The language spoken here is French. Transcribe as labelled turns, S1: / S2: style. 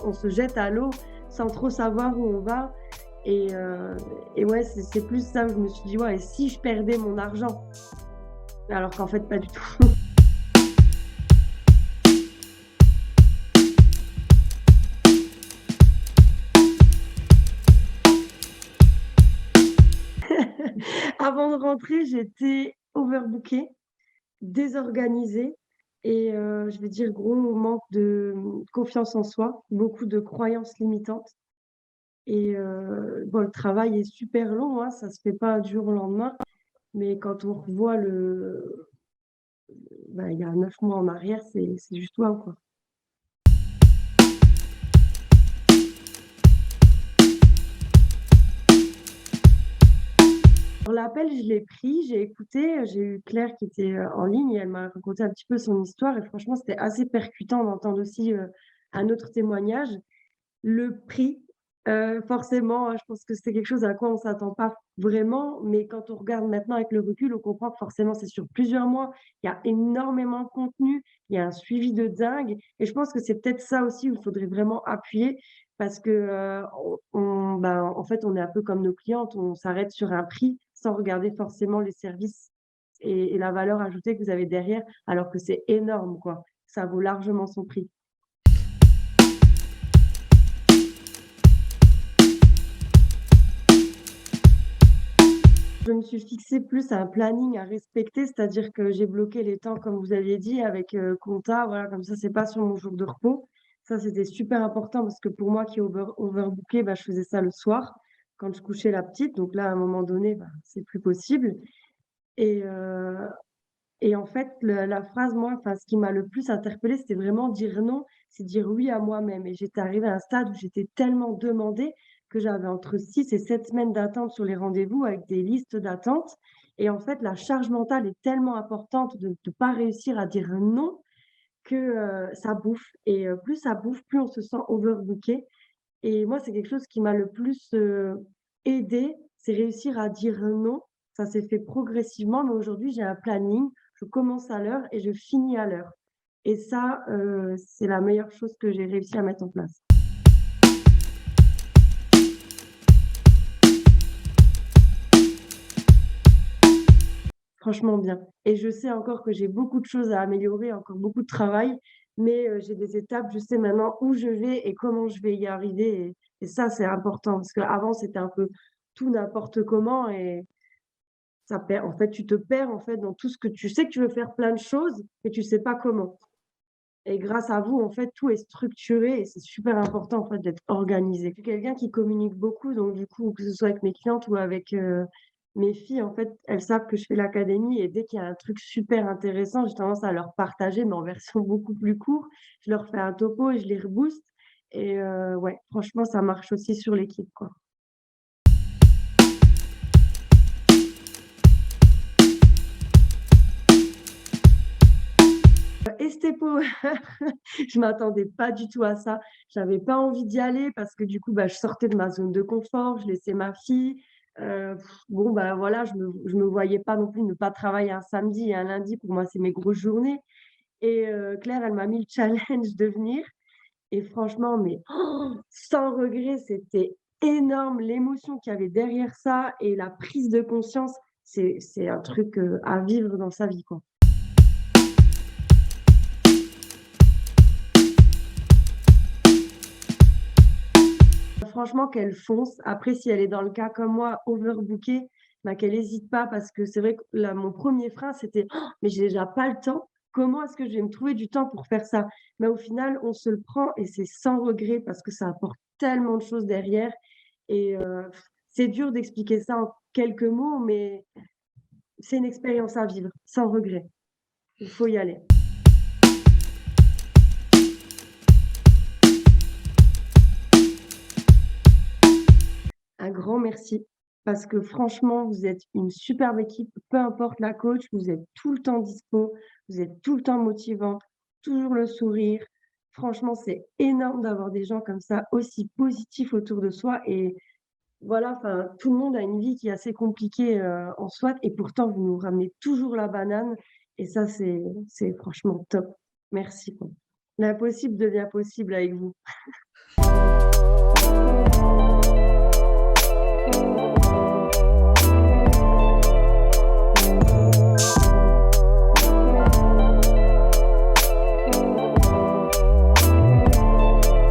S1: on se jette à l'eau sans trop savoir où on va. Et, euh, et ouais, c'est plus ça où je me suis dit, ouais, et si je perdais mon argent? Alors qu'en fait, pas du tout. Avant de rentrer, j'étais overbookée, désorganisée et je vais dire gros manque de confiance en soi, beaucoup de croyances limitantes. Et bon, le travail est super long, hein, ça se fait pas du jour au lendemain, mais quand on revoit bah, il y a 9 mois en arrière, c'est juste waouh, quoi. Alors l'appel, je l'ai pris, j'ai écouté, j'ai eu Claire qui était, en ligne et elle m'a raconté un petit peu son histoire et franchement, c'était assez percutant d'entendre aussi, un autre témoignage. Le prix, forcément, hein, je pense que c'est quelque chose à quoi on s'attend pas vraiment, mais quand on regarde maintenant avec le recul, on comprend que forcément c'est sur plusieurs mois. Il y a énormément de contenu, il y a un suivi de dingue et je pense que c'est peut-être ça aussi où il faudrait vraiment appuyer parce que, ben, en fait, on est un peu comme nos clientes, on s'arrête sur un prix sans regarder forcément les services et la valeur ajoutée que vous avez derrière, alors que c'est énorme, quoi. Ça vaut largement son prix. Je me suis fixé plus un planning à respecter, c'est-à-dire que j'ai bloqué les temps, comme vous aviez dit, avec compta, voilà, comme ça, c'est pas sur mon jour de repos. Ça, c'était super important parce que pour moi qui est overbookée, bah, je faisais ça le soir quand je couchais la petite. Donc là, à un moment donné, bah, c'est plus possible. Et, euh, et en fait, la phrase, moi, enfin, ce qui m'a le plus interpellée, c'était vraiment dire non, c'est dire oui à moi-même. Et j'étais arrivée à un stade où j'étais tellement demandée que j'avais entre 6 et 7 semaines d'attente sur les rendez-vous avec des listes d'attente. Et en fait, la charge mentale est tellement importante de ne pas réussir à dire non que ça bouffe. Et plus ça bouffe, plus on se sent overbooké. Et moi, c'est quelque chose qui m'a le plus aidée, c'est réussir à dire non. Ça s'est fait progressivement, mais aujourd'hui, j'ai un planning. Je commence à l'heure et je finis à l'heure. Et ça, c'est la meilleure chose que j'ai réussi à mettre en place. Franchement bien. Et je sais encore que j'ai beaucoup de choses à améliorer, encore beaucoup de travail, mais j'ai des étapes, je sais maintenant où je vais et comment je vais y arriver. Et ça, c'est important parce qu'avant, c'était un peu tout n'importe comment et ça perd. En fait, tu te perds en fait dans tout ce que tu sais que tu veux faire plein de choses, mais tu sais pas comment. Et grâce à vous, en fait, tout est structuré et c'est super important en fait d'être organisé. Je suis quelqu'un qui communique beaucoup, donc du coup, que ce soit avec mes clientes ou avec mes filles, en fait, elles savent que je fais l'académie et dès qu'il y a un truc super intéressant, j'ai tendance à leur partager, mais en version beaucoup plus courte. Je leur fais un topo et je les rebooste. Et ouais, franchement, ça marche aussi sur l'équipe, quoi. Estepo, je m'attendais pas du tout à ça. J'avais pas envie d'y aller parce que du coup, bah, je sortais de ma zone de confort, je laissais ma fille. Bon, bah voilà, je me voyais pas non plus ne pas travailler un samedi et un lundi. Pour moi, c'est mes grosses journées. Et Claire, elle m'a mis le challenge de venir. Et franchement, mais sans regret, c'était énorme. L'émotion qu'il y avait derrière ça et la prise de conscience, c'est un truc à vivre dans sa vie, quoi. Franchement, qu'elle fonce. Après, si elle est dans le cas comme moi, overbookée, bah, qu'elle hésite pas parce que c'est vrai que là, mon premier frein, c'était: «Oh, mais j'ai déjà pas le temps. Comment est-ce que je vais me trouver du temps pour faire ça?» Mais au final, on se le prend et c'est sans regret parce que ça apporte tellement de choses derrière et c'est dur d'expliquer ça en quelques mots, mais c'est une expérience à vivre, sans regret. Il faut y aller. Un grand merci parce que franchement, vous êtes une superbe équipe, peu importe la coach, vous êtes tout le temps dispo, vous êtes tout le temps motivant, toujours le sourire. Franchement, c'est énorme d'avoir des gens comme ça aussi positifs autour de soi et voilà, enfin, tout le monde a une vie qui est assez compliquée, en soi et pourtant vous nous ramenez toujours la banane et ça c'est franchement top. Merci, quoi. L'impossible devient possible avec vous.